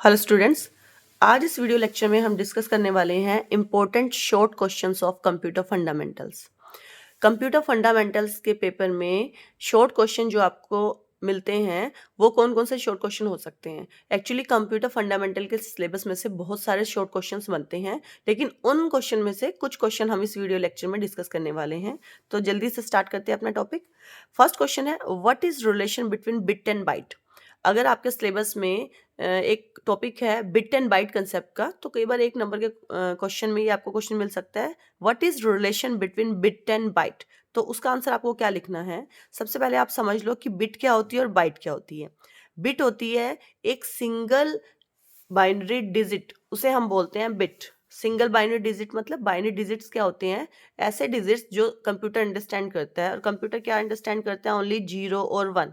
Hello students, आज इस video lecture में हम डिस्कस करने वाले हैं important short questions of computer fundamentals. Computer fundamentals के पेपर में शॉर्ट क्वेश्चन जो आपको मिलते हैं वो कौन कौन से शॉर्ट क्वेश्चन हो सकते हैं। एक्चुअली कंप्यूटर फंडामेंटल के सिलेबस में से बहुत सारे शॉर्ट क्वेश्चंस बनते हैं, लेकिन उन क्वेश्चन में से कुछ क्वेश्चन हम इस वीडियो लेक्चर में डिस्कस करने वाले हैं। तो जल्दी से स्टार्ट करते हैं अपना टॉपिक। फर्स्ट क्वेश्चन है, what is relation between bit and byte. अगर आपके सिलेबस में एक टॉपिक है बिट एंड बाइट कंसेप्ट का, तो कई बार एक नंबर के क्वेश्चन में ये आपको क्वेश्चन मिल सकता है, what is relation between bit and byte. तो उसका आंसर आपको क्या लिखना है। सबसे पहले आप समझ लो कि बिट क्या होती है और बाइट क्या होती है। बिट होती है एक सिंगल बाइनरी डिजिट, उसे हम बोलते हैं बिट। सिंगल बाइनरी डिजिट मतलब बाइनरी डिजिट्स क्या होते हैं, ऐसे डिजिट्स जो कंप्यूटर अंडरस्टैंड करता है, और कंप्यूटर क्या अंडरस्टैंड करता है, ओनली 0 और 1।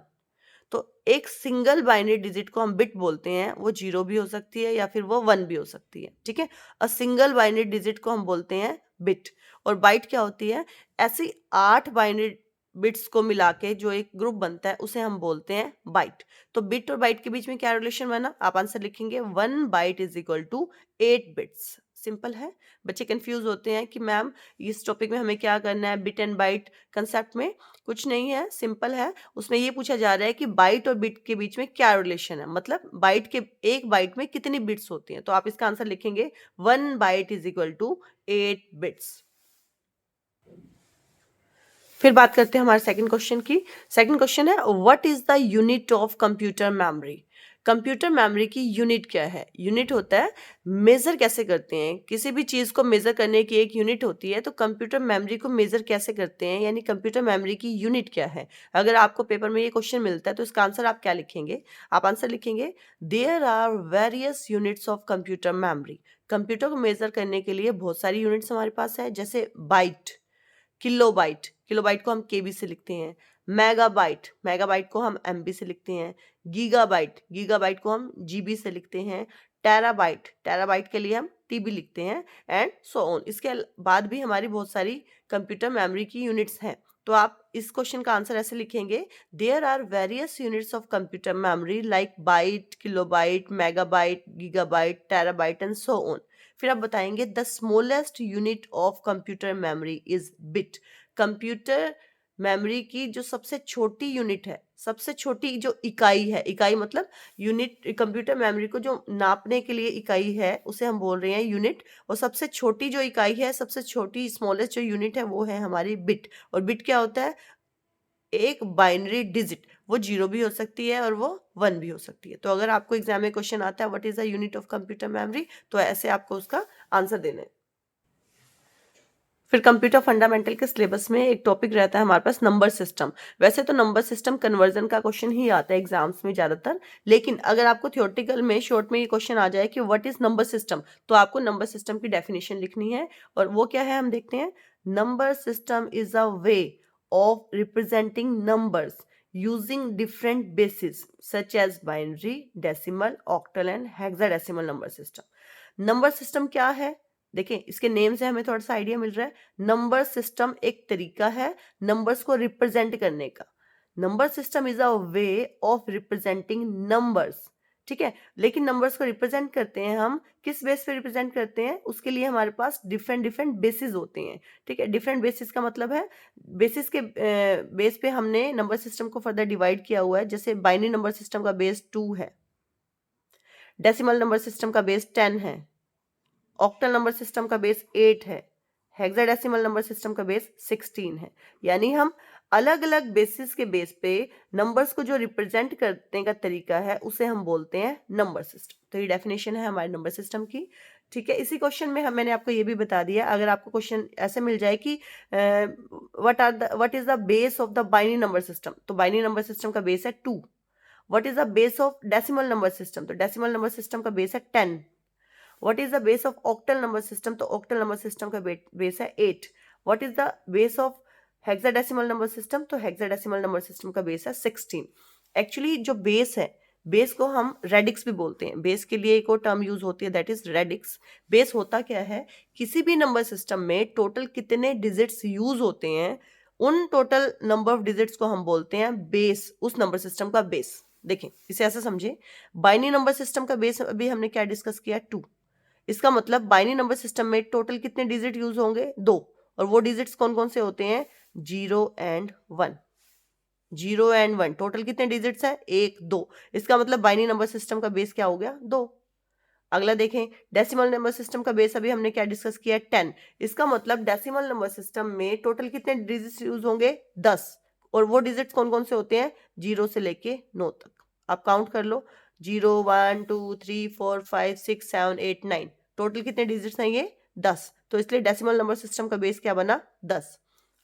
तो एक सिंगल बाइनरी डिजिट को हम बिट बोलते हैं, वो 0 भी हो सकती है या फिर वो 1 भी हो सकती है। ठीक है, अ सिंगल बाइनरी डिजिट को हम बोलते हैं बिट। और बाइट क्या होती है, ऐसी 8 बाइनरी बिट्स को मिला के जो एक ग्रुप बनता है उसे हम बोलते हैं बाइट। तो बिट और बाइट के बीच में क्या रिलेशन बना, आप आंसर लिखेंगे 1 byte is equal to 8 bits. Simple है। बच्चे कंफ्यूज होते हैं कि मैम इस टॉपिक में हमें क्या करना है बिट एंड बाइट कंसेप्ट में। कुछ नहीं है, सिंपल है। उसमें ये पूछा जा रहा है कि बाइट और बिट के बीच में क्या रिलेशन है, मतलब बाइट के एक बाइट में कितनी बिट्स होती हैं। तो आप इसका आंसर लिखेंगे 1 byte is equal to 8 bits. फिर बात करते हैं हमारे सेकंड क्वेश्चन की। सेकंड क्वेश्चन है, what is the unit of computer memory. Computer memory की यूनिट क्या है। यूनिट होता है मेजर कैसे करते हैं, किसी भी चीज को मेजर करने की एक यूनिट होती है। तो कंप्यूटर मेमोरी को मेजर कैसे करते हैं, यानी कंप्यूटर मेमोरी की यूनिट क्या है। अगर आपको पेपर में ये क्वेश्चन मिलता है तो इसका आंसर आप क्या लिखेंगे। आप आंसर लिखेंगे, there are various units of computer memory. Computer को मेजर करने के लिए बहुत सारी यूनिट्स हमारे पास है, जैसे बाइट, किलोबाइट, किलोबाइट को हम केबी से लिखते हैं। मेगाबाइट, मेगाबाइट को हम एमबी से लिखते हैं। गीगाबाइट, गीगाबाइट को हम जीबी से लिखते हैं। टेराबाइट, टेराबाइट के लिए हम टीबी लिखते हैं, एंड सो ऑन। इसके बाद भी हमारी बहुत सारी कंप्यूटर मेमोरी की यूनिट्स हैं। तो आप इस क्वेश्चन का आंसर ऐसे लिखेंगे, there are various units of computer memory like byte, kilobyte, megabyte, gigabyte, terabyte and so on. फिर आप बताएंगे the smallest unit of computer memory is bit. Computer memory की जो सबसे छोटी यूनिट है, सबसे छोटी जो इकाई है, इकाई मतलब यूनिट, कंप्यूटर मेमोरी को जो नापने के लिए इकाई है उसे हम बोल रहे हैं यूनिट। और सबसे छोटी जो इकाई है, सबसे छोटी स्मॉलेस्ट जो यूनिट है वो है हमारी बिट। और बिट क्या होता है, एक बाइनरी डिजिट, वो 0 भी हो सकती है और वो 1 भी हो सकती है। तो अगर आपको एग्जाम में क्वेश्चन आता है what is the unit of computer memory, तो ऐसे आपको उसका आंसर देना है। फिर कंप्यूटर फंडामेंटल के सिलेबस में एक टॉपिक रहता है हमारे पास नंबर सिस्टम। वैसे तो नंबर सिस्टम कन्वर्जन का क्वेश्चन ही आता है एग्जाम्स में ज्यादातर, लेकिन अगर आपको थियोरेटिकल में शॉर्ट में ये क्वेश्चन आ जाए कि व्हाट इज नंबर सिस्टम, तो आपको नंबर सिस्टम की डेफिनेशन लिखनी है। और वो क्या है हम देखते हैं। Number system is a way of representing numbers using different basis such as binary, decimal, octal and hexadecimal number system. Number system क्या है, देखिए इसके नेम से हमें थोड़ा सा आइडिया मिल रहा है। नंबर सिस्टम एक तरीका है नंबर्स को रिप्रेजेंट करने का। Number system is a way of representing numbers. ठीक है, लेकिन नंबर्स को रिप्रेजेंट करते हैं हम किस बेस पे रिप्रेजेंट करते हैं, उसके लिए हमारे पास डिफरेंट डिफरेंट बेसिस होते हैं। ठीक है, डिफरेंट बेसिस का मतलब है बेसिस के बेस पे हमने नंबर सिस्टम को फर्दर डिवाइड किया हुआ है। जैसे बाइनरी नंबर सिस्टम का बेस 2 है, डेसिमल नंबर सिस्टम का बेस 10 है, ऑक्टल नंबर सिस्टम का बेस 8 है, हेक्साडेसिमल नंबर सिस्टम का बेस 16 है। यानी हम अलग अलग बेसिस के बेस पे नंबर्स को जो रिप्रेजेंट करने का तरीका है उसे हम बोलते हैं नंबर सिस्टम। तो ये डेफिनेशन है हमारे नंबर सिस्टम की। ठीक है, इसी क्वेश्चन में मैंने आपको ये भी बता दिया, अगर आपको क्वेश्चन ऐसे मिल जाए कि what is the base of the binary number system, तो बाइनरी नंबर सिस्टम का बेस है 2। What is the base of decimal number system, तो डेसिमल नंबर सिस्टम का बेस है 10। What is the base of octal number system, तो octal number system का base है 8। What is the base of hexadecimal number system, तो hexadecimal number system का base है 16। Actually जो बेस है, बेस को हम रेडिक्स भी बोलते हैं। बेस के लिए एक और टर्म यूज होती है, दैट इज रेडिक्स। बेस होता क्या है, किसी भी नंबर सिस्टम में टोटल कितने डिजिट्स यूज होते हैं, उन टोटल नंबर ऑफ डिजिट्स को हम बोलते हैं बेस, उस नंबर सिस्टम का बेस। देखें इसे ऐसा समझे, बाइनरी नंबर सिस्टम का बेस अभी हमने क्या डिस्कस किया, 2। इसका मतलब बाइनरी नंबर सिस्टम में टोटल कितने डिजिट यूज होंगे, 2। और वो डिजिट्स कौन कौन से होते हैं, 0 एंड 1। 0 एंड 1 टोटल कितने डिजिट्स हैं, 1 2। इसका मतलब बाइनरी नंबर सिस्टम का बेस क्या हो गया, 2। अगला देखें, डेसिमल नंबर सिस्टम का बेस अभी हमने क्या डिस्कस किया, 10। इसका मतलब डेसिमल नंबर सिस्टम में टोटल कितने डिजिट्स यूज होंगे, 10। और वो डिजिट्स कौन कौन से होते हैं, 0 से लेके 9 तक। आप काउंट कर लो, 0 1 2 3 4 5 6 7 8 9, टोटल कितने डिजिट्स हैं ये, 10। तो इसलिए डेसिमल नंबर सिस्टम का बेस क्या बना, 10।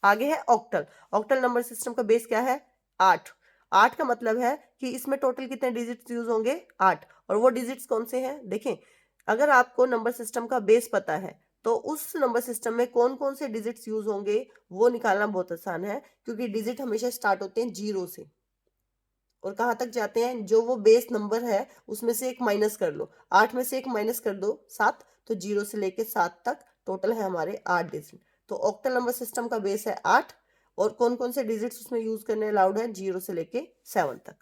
आगे है ऑक्टल। ऑक्टल नंबर सिस्टम का बेस क्या है, 8। 8 का मतलब है कि इसमें टोटल कितने डिजिट्स यूज होंगे, 8। और वो डिजिट्स कौन से हैं, देखें अगर आपको नंबर सिस्टम का बेस पता है तो उस नंबर सिस्टम में कौन कौन से डिजिट्स यूज होंगे वो निकालना बहुत आसान है, क्योंकि डिजिट हमेशा स्टार्ट होते हैं 0 से और कहाँ तक जाते हैं, जो वो बेस नंबर है उसमें से एक माइनस कर लो, 8 में से एक माइनस कर दो 7, तो 0 से लेके 7 तक टोटल है हमारे 8 डिजिट। तो ऑक्टल नंबर सिस्टम का बेस है 8 और कौन कौन से डिजिट्स उसमें यूज करने अलाउड है, 0 से लेके 7 तक।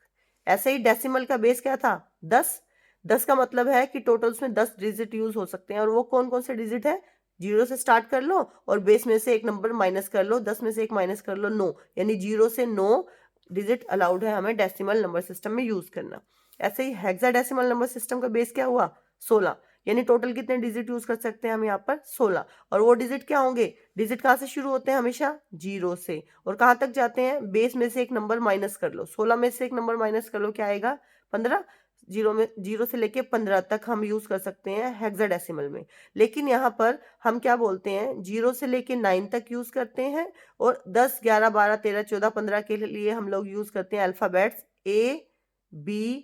ऐसे ही डेसिमल का बेस क्या था, 10। 10 का मतलब है कि टोटल उसमें 10 डिजिट यूज हो सकते हैं और वो कौन कौन से डिजिट है, 0 से स्टार्ट कर लो और बेस में से एक नंबर माइनस कर लो, 10 में से एक माइनस कर लो 9, यानी 0 से 9 डिजिट अलाउड है हमें डेसिमल नंबर सिस्टम में यूज करना। ऐसे ही हेक्साडेसिमल नंबर सिस्टम का बेस क्या हुआ, 16, यानी टोटल कितने डिजिट यूज कर सकते हैं हम यहाँ पर, 16। और वो डिजिट क्या होंगे, डिजिट कहाँ से शुरू होते हैं, हमेशा 0 से, और कहाँ तक जाते हैं, बेस में से एक नंबर माइनस कर लो, 16 में से एक नंबर माइनस कर लो, क्या आएगा, 15। 0 से लेके 15 तक हम यूज कर सकते हैं हेक्साडेसिमल में। लेकिन यहाँ पर हम क्या बोलते हैं, 0 से लेके 9 तक यूज करते हैं और 10 11 12 13 14 15 के लिए हम लोग यूज करते हैं अल्फाबेट्स ABCDE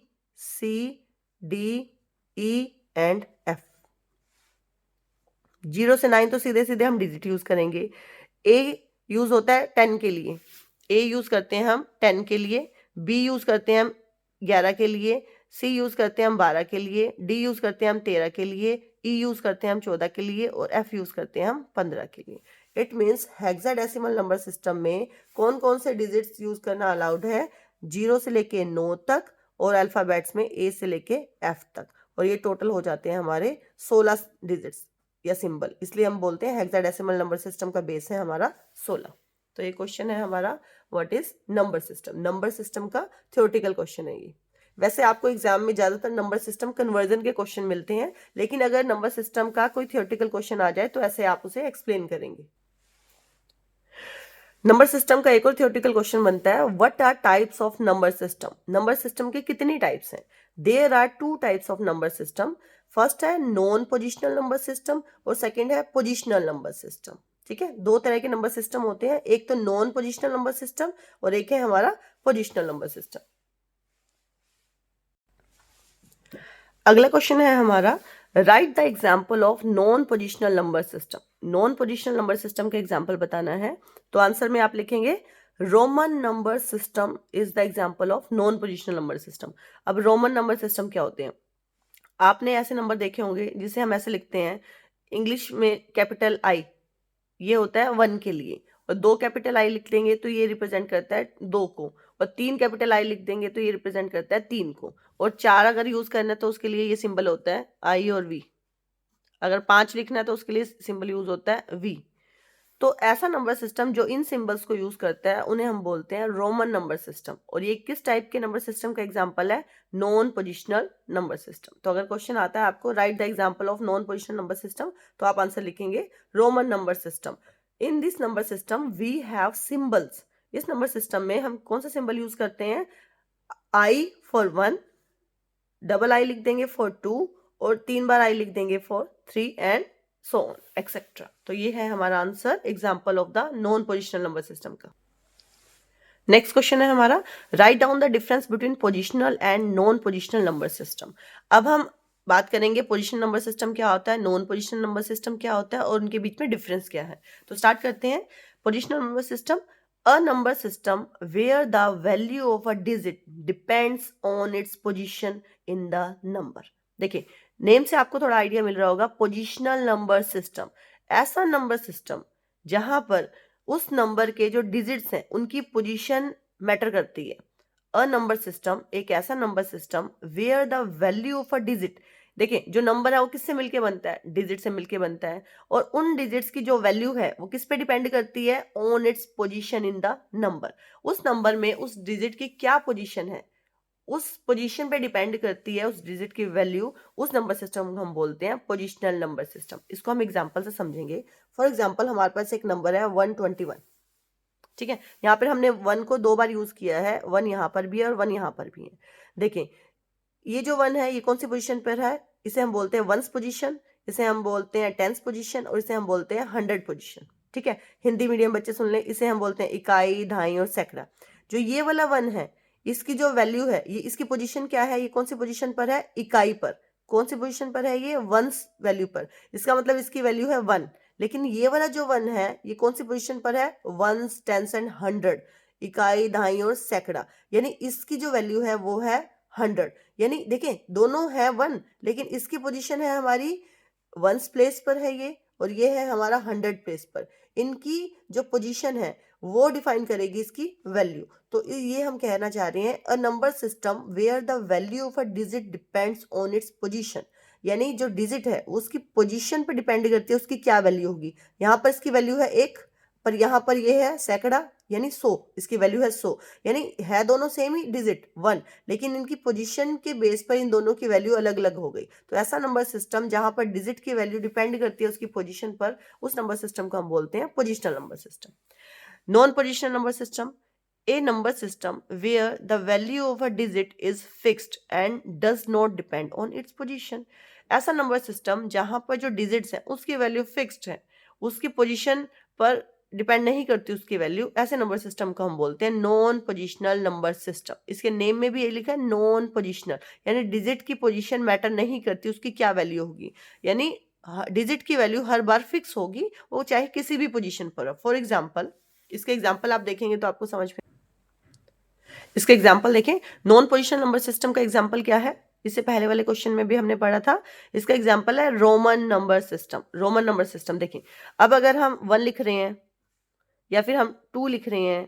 एंड F। 0 से 9 तो सीधे सीधे हम डिजिट यूज करेंगे। A यूज होता है 10 के लिए, A यूज करते हैं हम 10 के लिए, B यूज करते हैं हम 11 के लिए, C यूज करते हैं हम 12 के लिए, D यूज करते हैं हम 13 के लिए, E यूज करते हैं हम 14 के लिए और F यूज करते हैं हम 15 के लिए। It means hexadecimal number system में कौन कौन से डिजिट्स यूज करना अलाउड है, 0 से लेके 9 तक और अल्फाबेट्स में A से लेके F तक, और ये टोटल हो जाते हैं हमारे 16 डिजिट्स या सिंबल, इसलिए हम बोलते हैं हेक्साडेसिमल नंबर सिस्टम का बेस है हमारा 16। तो ये क्वेश्चन है हमारा, what is number system. Number system का थ्योरेटिकल क्वेश्चन है ये। वैसे आपको एग्जाम में ज्यादातर नंबर सिस्टम कन्वर्जन के क्वेश्चन मिलते हैं, लेकिन अगर नंबर सिस्टम का कोई थ्योरेटिकल क्वेश्चन आ जाए तो ऐसे आप उसे एक्सप्लेन करेंगे। नंबर सिस्टम का एक और थ्योरेटिकल क्वेश्चन बनता है, what are types of number system. Number system के कितनी टाइप्स हैं, there are 2 types of number system. First है नॉन पोजिशनल नंबर सिस्टम और सेकंड है पोजिशनल नंबर सिस्टम। ठीक है, 2 तरह के नंबर सिस्टम होते हैं, एक तो नॉन पोजिशनल नंबर सिस्टम और एक है हमारा पोजिशनल नंबर सिस्टम। अगला क्वेश्चन है हमारा, right the example of non positional number system. Non positional number system का एग्जाम्पल बताना है, तो आंसर में आप लिखेंगे Roman number system is the example of non positional number system. अब रोमन नंबर सिस्टम क्या होते हैं, आपने ऐसे नंबर देखे होंगे जिसे हम ऐसे लिखते हैं, इंग्लिश में कैपिटल आई, ये होता है 1 के लिए, और 2 कैपिटल आई लिख देंगे तो ये रिप्रेजेंट करता है 2 को, और 3 कैपिटल आई लिख देंगे तो ये रिप्रेजेंट करता है 3 को, और 4 अगर यूज करना है तो उसके लिए ये सिंबल होता है आई और वी, अगर 5 लिखना है तो उसके लिए सिंबल यूज होता है वी। तो ऐसा नंबर सिस्टम जो इन सिंबल्स को यूज करता है उन्हें हम बोलते हैं रोमन नंबर सिस्टम। और ये किस टाइप के नंबर सिस्टम का एग्जांपल है, नॉन पोजिशनल नंबर सिस्टम। तो अगर क्वेश्चन आता है आपको write the example of non positional number system, तो आप आंसर लिखेंगे Roman number system. In this number system we have symbols. इस नंबर सिस्टम में हम कौन सा सिंबल यूज करते हैं, आई फॉर 1, डबल आई लिख देंगे फॉर 2 और 3 बार आई लिख देंगे for 3 and so on etcetera. तो ये है हमारा answer, example of the non positional number system का। नेक्स्ट क्वेश्चन है हमारा, write down the difference between positional and non positional number system. अब हम बात करेंगे पोजिशनल नंबर सिस्टम क्या होता है, नॉन पोजिशनल नंबर सिस्टम क्या होता है और उनके बीच में डिफरेंस क्या है। तो स्टार्ट करते हैं। Positional number system, a number system where the value of a digit depends on its position in the number. देखिए नेम से आपको थोड़ा आइडिया मिल रहा होगा, पोजिशनल नंबर सिस्टम, ऐसा नंबर सिस्टम जहां पर उस नंबर के जो डिजिट्स हैं उनकी पोजीशन मैटर करती है। अ नंबर सिस्टम एक ऐसा number system where the value of a digit, देखिए जो नंबर है वो किससे मिलके बनता है, डिजिट से मिलके बनता है, और उन डिजिट्स की जो वैल्यू है वो किस पे डिपेंड करती है, on its position in the number, उस नंबर में उस डिजिट की क्या पोजीशन है, उस पोजीशन पे डिपेंड करती है उस डिजिट की वैल्यू, उस नंबर सिस्टम को हम बोलते हैं पोजिशनल नंबर सिस्टम। इसको हम एग्जांपल से समझेंगे। फॉर एग्जांपल हमारे पास एक नंबर है 121, ठीक है, यहाँ पर हमने 1 को 2 बार यूज किया है, 1 यहाँ पर भी है और 1 यहाँ पर भी है। देखें ये जो 1 है ये कौन सी पोजीशन पर है, इसे हम बोलते हैं वंस पोजीशन, इसे हम बोलते हैं टेंस पोजीशन, और इसे हम बोलते हैं 100 पोजीशन। ठीक है, हिंदी मीडियम बच्चे सुन लें, इसे हम बोलते हैं इकाई, ढाई और सैकड़ा। जो ये वाला 1 है इसकी जो वैल्यू है, ये इसकी पोजीशन क्या है, ये कौन सी पोजीशन पर है, इकाई पर। कौन सी पोजीशन पर है, ये वंस वैल्यू पर, इसका मतलब इसकी वैल्यू है 1। लेकिन ये वाला जो 1 है ये कौन सी पोजीशन पर है, वंस, टेंस एंड 100, इकाई, ढाई और सैकड़ा, यानी इसकी जो वैल्यू है वो है 100। यानी देखें दोनों है 1, लेकिन इसकी पोजीशन है हमारी वंस प्लेस पर है ये, और ये है हमारा 100 प्लेस पर। इनकी जो पोजीशन है वो डिफाइन करेगी इसकी वैल्यू। तो ये हम कहना चाह रहे हैं a number system where the value of a digit depends on its position, यानी जो डिजिट है उसकी पोजीशन पर डिपेंड करती है उसकी क्या वैल्यू होगी। यहाँ पर इसकी वैल्यू है 1, पर यहाँ पर ये है सैकड़ा यानी 100, इसकी वैल्यू है 100, यानी है दोनों सेम ही डिजिट 1, लेकिन इनकी पोजीशन के बेस पर इन दोनों की वैल्यू अलग अलग हो गई। तो ऐसा नंबर सिस्टम जहां पर डिजिट की वैल्यू डिपेंड करती है उसकी पोजीशन पर, उस नंबर सिस्टम को हम बोलते हैं positional number system. Non positional number system a number system where the value of a digit is fixed and does not depend on its position. ऐसा नंबर सिस्टम जहां पर जो डिजिट्स है उसकी वैल्यू फिक्स्ड है, उसकी पोजीशन पर depend नहीं करती उसकी वैल्यू, ऐसे नंबर सिस्टम को हम बोलते हैं नॉन पोजिशनल नंबर सिस्टम। इसके नेम में भी ये लिखा है नॉन पोजिशनल, यानी डिजिट की पोजीशन मैटर नहीं करती उसकी क्या वैल्यू होगी, यानी डिजिट की वैल्यू हर बार फिक्स होगी, वो चाहे किसी भी पोजीशन पर हो। फॉर एग्जाम्पल इसके एग्जाम्पल आप देखेंगे तो आपको समझ में, इसके एग्जाम्पल देखें, नॉन पोजिशनल नंबर सिस्टम का एग्जाम्पल क्या है, इससे पहले वाले क्वेश्चन में भी हमने पढ़ा था। इसका एग्जाम्पल है Roman number system. Roman number system देखें, अब अगर हम 1 लिख रहे हैं या फिर हम 2 लिख रहे हैं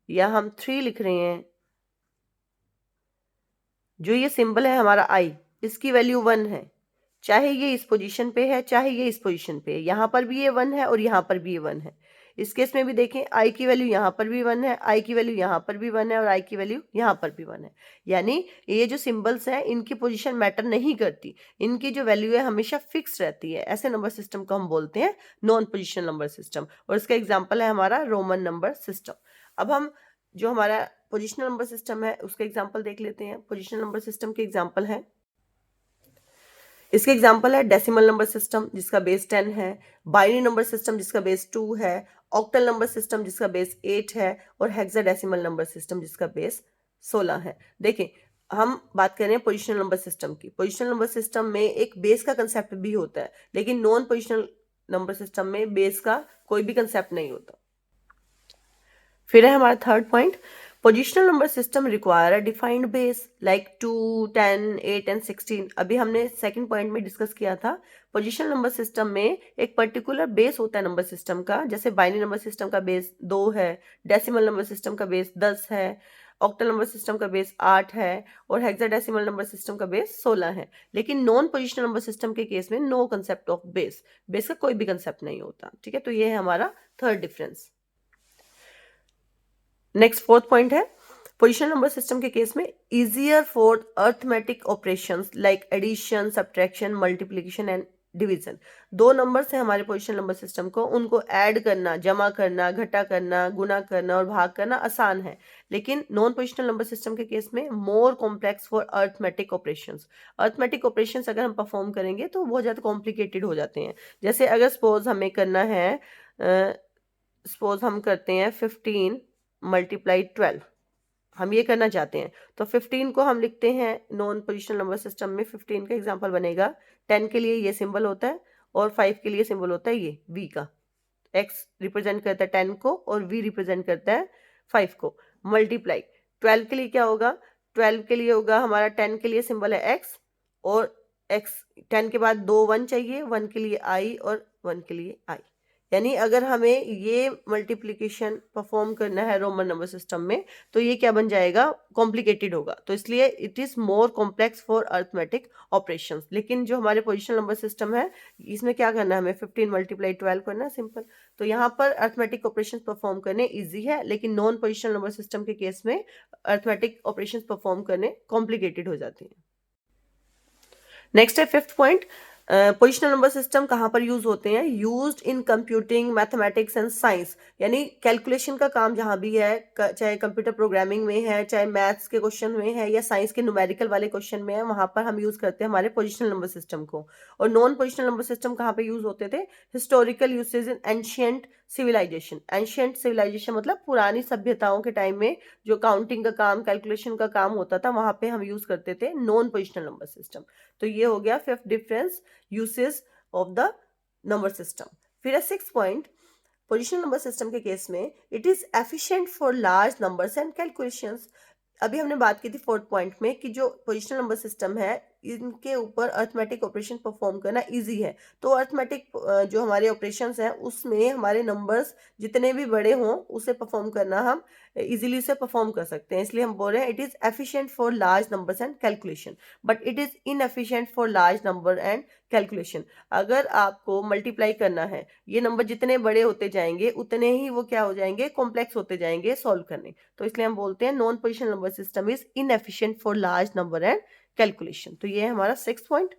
या हम 3 लिख रहे हैं, जो ये सिंबल है हमारा आई, इसकी वैल्यू 1 है, चाहे ये इस पोजीशन पे है चाहे ये इस पोजीशन पे है, यहाँ पर भी ये 1 है और यहाँ पर भी ये 1 है। इस केस में भी देखें आई की वैल्यू यहाँ पर भी 1 है, आई की वैल्यू यहाँ पर भी 1 है और आई की वैल्यू यहाँ पर भी 1 है। यानी ये जो सिंबल्स हैं इनकी पोजीशन मैटर नहीं करती, इनकी जो वैल्यू है हमेशा फिक्स रहती है। ऐसे नंबर सिस्टम को हम बोलते हैं नॉन पोजिशनल नंबर सिस्टम, और इसका एग्जाम्पल है हमारा रोमन नंबर सिस्टम। अब हम जो हमारा पोजिशनल नंबर सिस्टम है उसके एग्जाम्पल देख लेते हैं। पोजिशनल नंबर सिस्टम के एग्जाम्पल है, इसके एग्जाम्पल है डेसिमल नंबर सिस्टम जिसका बेस 10 है, बाइनरी नंबर सिस्टम जिसका बेस 2 है, ऑक्टल नंबर सिस्टम जिसका बेस 8 है, और हेक्साडेसिमल नंबर सिस्टम जिसका बेस 16 है। देखें हम बात कर रहे हैं पोजिशनल नंबर सिस्टम की। पोजिशनल नंबर सिस्टम में एक बेस का कंसेप्ट भी होता है, लेकिन नॉन पोजिशनल नंबर सिस्टम में बेस का कोई भी कंसेप्ट नहीं होता। फिर है हमारा third point, positional number system require a defined base like 2, 10, 8 and 16। अभी हमने सेकंड पॉइंट में डिस्कस किया था, पोजिशनल नंबर सिस्टम में एक पर्टिकुलर बेस होता है नंबर सिस्टम का, जैसे बाइनरी नंबर सिस्टम का बेस 2 है, डेसिमल नंबर सिस्टम का बेस 10 है, ऑक्टल नंबर सिस्टम का बेस 8 है, और हेक्साडेसिमल नंबर सिस्टम का बेस 16 है। लेकिन नॉन पोजिशनल नंबर सिस्टम के केस में no concept of base, base का कोई भी कंसेप्ट नहीं होता। ठीक है, तो ये है हमारा third difference. Next fourth point है, पोजिशनल नंबर सिस्टम के केस में easier for arithmetic operations like addition, subtraction, multiplication and division. दो नंबर्स हैं हमारे पोजिशनल नंबर सिस्टम को, उनको ऐड करना, जमा करना, घटा करना, गुना करना और भाग करना आसान है। लेकिन नॉन पोजिशनल नंबर सिस्टम के केस में more complex for arithmetic operations. Arithmetic operations अगर हम परफॉर्म करेंगे तो बहुत ज़्यादा कॉम्प्लिकेटेड हो जाते हैं। जैसे अगर सपोज हमें करना है, सपोज हम करते हैं 15 मल्टीप्लाई 12, हम ये करना चाहते हैं, तो 15 को हम लिखते हैं नॉन पोजिशनल नंबर सिस्टम में। 15 का एग्जांपल बनेगा, 10 के लिए ये सिंबल होता है और 5 के लिए सिंबल होता है ये v का। x रिप्रेजेंट करता है 10 को और v रिप्रेजेंट करता है 5 को। मल्टीप्लाई 12 के लिए क्या होगा, 12 के लिए होगा हमारा 10 के लिए सिंबल है x, और x 10 के बाद 2 1 चाहिए, 1 के लिए i और 1 के लिए i, यानी अगर हमें ये मल्टीप्लिकेशन परफॉर्म करना है रोमन नंबर सिस्टम में, तो ये क्या बन जाएगा, कॉम्प्लिकेटेड होगा। तो इसलिए it is more complex for arithmetic operations. लेकिन जो हमारे पोजिशनल नंबर सिस्टम है, इसमें क्या करना है, हमें 15 मल्टीप्लाई 12 करना है, सिंपल। तो यहाँ पर अर्थमेटिक ऑपरेशन परफॉर्म करने ईजी है, लेकिन नॉन पोजिशनल नंबर सिस्टम के केस में अर्थमेटिक ऑपरेशन परफॉर्म करने कॉम्प्लिकेटेड हो जाते हैं। नेक्स्ट है 5th point, positional number system कहाँ पर यूज होते हैं, used in computing, mathematics and science. यानी कैलकुलेशन का काम जहाँ भी है, चाहे कंप्यूटर प्रोग्रामिंग में है, चाहे मैथ्स के क्वेश्चन में है, या साइंस के न्यूमेरिकल वाले क्वेश्चन में है, वहां पर हम यूज करते हैं हमारे पोजिशनल नंबर सिस्टम को। और नॉन पोजिशनल नंबर सिस्टम कहाँ पे यूज होते थे, historical usage in ancient civilization. Ancient civilization मतलब पुरानी सभ्यताओं के टाइम में जो काउंटिंग का काम, कैलकुलेशन का काम होता था, वहां पे हम यूज करते थे नॉन पोजिशनल नंबर सिस्टम। तो ये हो गया 5th difference, usage of the number system. फिर है 6th point, positional number system के केस में it is efficient for large numbers and calculations. अभी हमने बात की थी 4th पॉइंट में कि जो पोजिशनल नंबर सिस्टम है, इनके ऊपर अर्थमेटिक ऑपरेशन परफॉर्म करना इजी है। तो अर्थमेटिक जो हमारे ऑपरेशंस हैं, उसमें हमारे नंबर्स जितने भी बड़े हों, उसे परफॉर्म करना हम इजीली उसे परफॉर्म कर सकते हैं। इसलिए हम बोल रहे हैं it is efficient for large numbers and calculation, but it is inefficient for large number and calculation. अगर आपको मल्टीप्लाई करना है, ये नंबर जितने बड़े होते जाएंगे उतने ही वो क्या हो जाएंगे, कॉम्प्लेक्स होते जाएंगे सॉल्व करने। तो इसलिए हम बोलते हैं non positional number system is inefficient for large number and calculation. तो ये है हमारा 6th पॉइंट।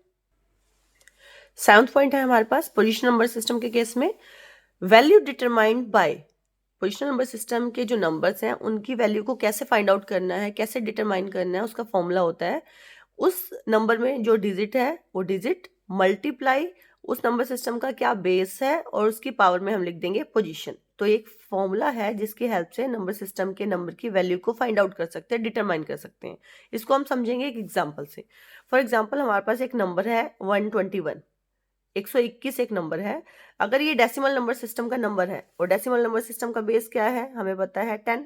7th पॉइंट है हमारे पास, पोजिशनल नंबर सिस्टम के केस में value determined by. Positional number system के जो नंबर्स हैं, उनकी वैल्यू को कैसे फाइंड आउट करना है, कैसे डिटरमाइन करना है, उसका फॉर्मूला होता है, उस नंबर में जो डिजिट है वो डिजिट मल्टीप्लाई उस नंबर सिस्टम का क्या बेस है, और उसकी पावर में हम लिख देंगे पोजीशन। तो एक फॉर्मूला है जिसकी हेल्प से नंबर सिस्टम के नंबर की वैल्यू को फाइंड आउट कर सकते हैं, डिटरमाइन कर सकते हैं। इसको हम समझेंगे एक एग्जाम्पल से। फॉर एग्जाम्पल, हमारे पास एक नंबर है 121, 121 एक नंबर है। अगर ये डेसिमल नंबर सिस्टम का नंबर है, और डेसिमल नंबर सिस्टम का बेस क्या है, हमें पता है 10।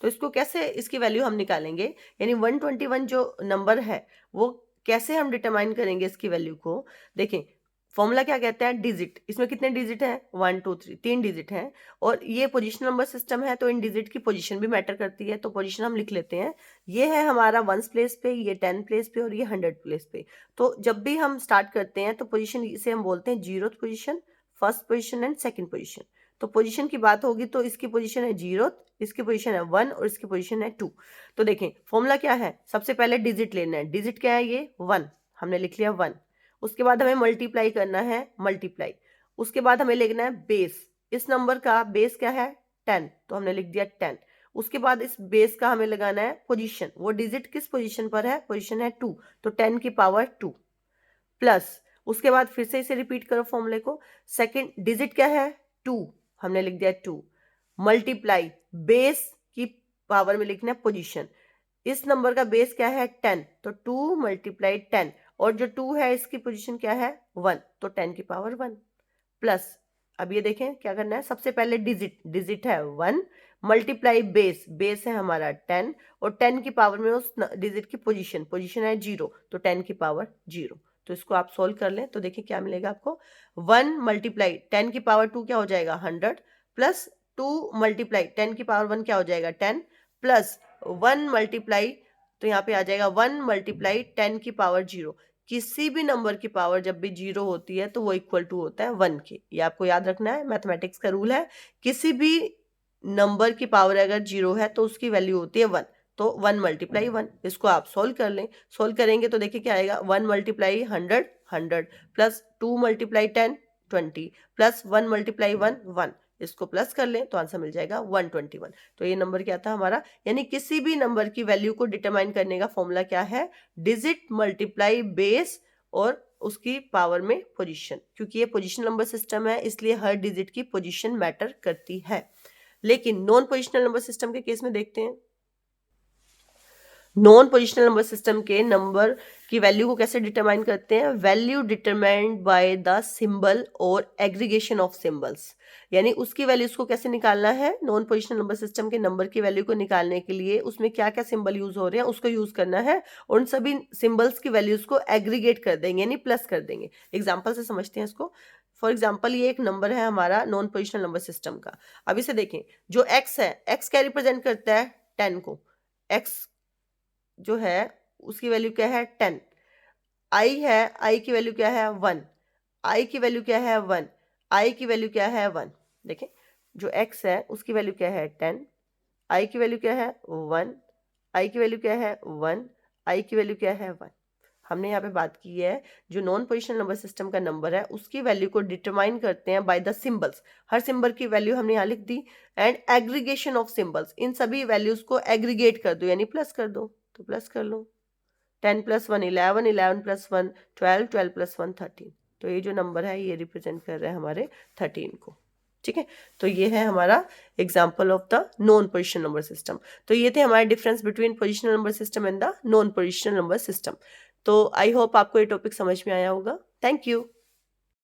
तो इसको कैसे, इसकी वैल्यू हम निकालेंगे, यानी 121 जो नंबर है, वो कैसे हम डिटरमाइन करेंगे इसकी वैल्यू को। देखें, फॉर्मूला क्या कहता है, डिजिट। इसमें कितने डिजिट हैं, 1 2 3, 3 डिजिट हैं। और ये पोजीशन नंबर सिस्टम है, तो इन डिजिट की पोजीशन भी मैटर करती है। तो पोजीशन हम लिख लेते हैं, ये है हमारा 1 प्लेस पे, ये 10 प्लेस पे, और ये 100 प्लेस पे। तो जब भी हम स्टार्ट करते हैं, तो पोजीशन इसे हम बोलते हैं 0th position, 1st position and 2nd position. तो पोजीशन की बात होगी तो इसकी पोजीशन है 0th, इसकी पोजीशन है 1, और इसकी पोजीशन है 2। तो देखें, फॉर्मूला क्या है, सबसे पहले डिजिट लेना है। डिजिट क्या है, ये 1, हमने लिख लिया 1। उसके बाद हमें मल्टीप्लाई करना है, मल्टीप्लाई। उसके बाद हमें लिखना है बेस। इस नंबर का बेस क्या है, 10, तो हमने लिख दिया 10। उसके बाद इस बेस का हमें लगाना है पोजीशन। वो डिजिट किस पोजीशन पर है, पोजीशन है 2, तो 10 की पावर 2 प्लस। उसके बाद फिर से इसे रिपीट करो फॉर्मूले को। सेकंड डिजिट क्या है, 2, हमने लिख दिया 2, मल्टीप्लाई बेस की पावर में लिखना है पोजीशन। इस नंबर का बेस क्या है, 10, तो 2 मल्टीप्लाई 10, और जो 2 है इसकी पोजीशन क्या है, 1, तो 10 की पावर 1 प्लस। अब ये देखें क्या करना है, सबसे पहले डिजिट, डिजिट है 1, मल्टीप्लाई बेस, बेस है हमारा 10, और 10 की पावर में उस डिजिट की पोजीशन, पोजीशन है 0, तो 10 की पावर 0। तो इसको आप सोल्व कर लें तो देखिए क्या मिलेगा आपको, 1 मल्टीप्लाई 10 की पावर 2 क्या हो जाएगा, 100, प्लस 2 मल्टीप्लाई 10 की पावर 1 क्या हो जाएगा, 10, प्लस 1 मल्टीप्लाई, तो यहाँ पे आ जाएगा 1 मल्टीप्लाई 10 की पावर 0। किसी भी नंबर की पावर जब भी 0 होती है तो वो इक्वल टू होता है 1 के। ये आपको याद रखना है, मैथमेटिक्स का रूल है। किसी भी नंबर की पावर अगर 0 है तो उसकी वैल्यू होती है 1, तो 1 मल्टीप्लाई 1। इसको आप सोल्व कर लें, सोल्व करेंगे तो देखिए क्या आएगा, 1 multiply 100, 100, plus 2 multiply 10, 20, plus 1 multiply 1, 1। इसको प्लस कर लें तो आंसर मिल जाएगा 121। तो ये नंबर क्या था हमारा, यानी किसी भी नंबर की वैल्यू को डिटरमाइन करने का फॉर्मूला क्या है, डिजिट मल्टीप्लाई बेस और उसकी पावर में पोजीशन। क्योंकि ये पोजीशन नंबर सिस्टम है, इसलिए हर डिजिट की पोजीशन मैटर करती है। लेकिन नॉन पोजिशनल नंबर सिस्टम के केस में देखते हैं, नॉन पोजिशनल नंबर सिस्टम के नंबर की वैल्यू को कैसे डिटरमाइन करते हैं, value determined by the symbol और एग्रीगेशन ऑफ सिंबल्स। यानी उसकी वैल्यूज को कैसे निकालना है, नॉन पोजिशनल नंबर सिस्टम के नंबर की वैल्यू को निकालने के लिए उसमें क्या क्या सिंबल यूज हो रहे हैं उसको यूज करना है, और उन सभी सिंबल्स की वैल्यूज को एग्रीगेट कर देंगे, यानी प्लस कर देंगे। एग्जाम्पल से समझते हैं इसको। फॉर एग्जाम्पल ये एक नंबर है हमारा नॉन पोजिशनल नंबर सिस्टम का। अब इसे देखें, जो x है, x क्या रिप्रेजेंट करता है? 10 को। x जो है उसकी वैल्यू क्या है? 10। i है, i की वैल्यू क्या है? 1। i की वैल्यू क्या है? 1। i की वैल्यू क्या है? 1। देखें, जो x है उसकी वैल्यू क्या है? 10। i की वैल्यू क्या है? 1। i की वैल्यू क्या है? 1। i की वैल्यू क्या है? 1। हमने यहाँ पे बात की है जो नॉन पोजिशनल नंबर सिस्टम का नंबर है उसकी वैल्यू को डिटरमाइन करते हैं by the symbols. Her symbol की वैल्यू हमने यहाँ लिख दी। एंड एग्रीगेशन ऑफ सिंबल्स, इन सभी वैल्यूज को एग्रीगेट कर दो यानी प्लस कर दो, तो प्लस कर लो। 10 + 1 11, 11 + 1 12, 12 + 1 13। तो ये जो नंबर है ये रिप्रेजेंट कर रहे हैं हमारे 13 को। ठीक है, तो ये है हमारा example of the non positional number system. तो ये थे हमारे difference between positional number system and the non positional number system. तो आई होप आपको ये टॉपिक समझ में आया होगा। Thank you.